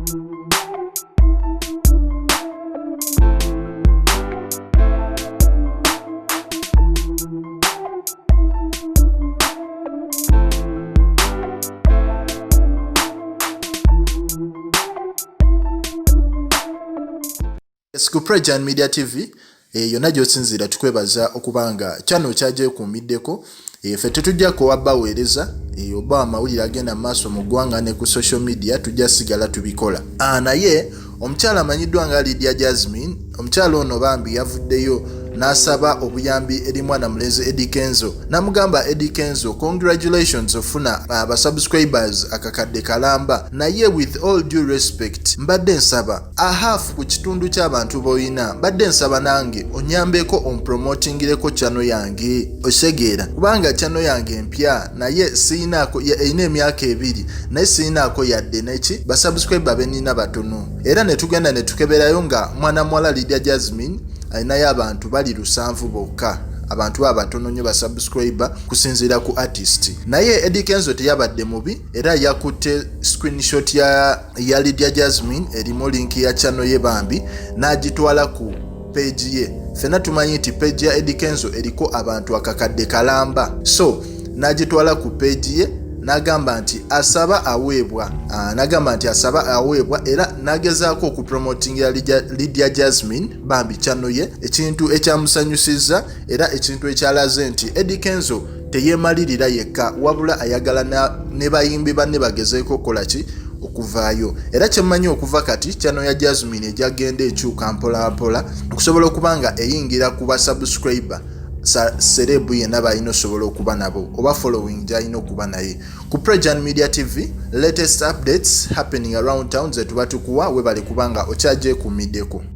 Ku Prejan Media TV yonna gy'osinziira tukwebaza okubanga channel kyagyekuumiddeko ffe tetujja kuwabaweereza oba amawulire agenda maaso mu ggwanga ne ku social media tujja sigala tubikola naye omukyala amanyiddwa nga Lydia Jasmine omukyala ono bambi yavuddeyo n'asaba obuyambi eri mwana mulenzi Eddie Kenzo namugamba Eddie Kenzo congratulations ofuna subscribers akakadde kalamba naye with all due respect mbadde nsaba half ku kitundu ky'abantu boyina mbadde nsaba nange onyambeko onpromotingireko channel yange osegeera kubanga channel yange empya naye siinaako erina emyaka 2 naye siinaako yadde neki basubscriber benina batono era ne tugenda ne tukeberayo nga mwana mwala Lydia Jasmine ayinayo abantu bali 7 bokka abantu abatono nnyo ba subscriber kusinziira ku artist naye Eddie Kenzo teyabadde mubi era yakutte screenshot ya Lydia Jasmine erimu link ya channel ye bambi n'agitwala ku page ye fena tumanyi nti page ya Eddie Kenzo eriko abantu akakadde kalamba so n'agitwala ku page ye nagamba nti asaba aweebwa era nagezaako okupromotinga Lydia Jasmine bambi channel ye ekintu ekyamusanyusiza era ekintu ekyalaze nti Eddie Kenzo teyeemalirira yekka wabula ayagala ne bayimbi banne bagezeeko kolaki okuvaayo era kyemmanyi okuva kati channel ya Jasmine ejagenda ekyuka mpolampola okusobola okubanga eyingira ku basubscriber serebu yenna balina osobola okuba nabo oba following gyalina okuba naye ku Prejan Media TV latest updates happening around town ze tuba tukuwa webale kubanga okyagyekuumiddeko.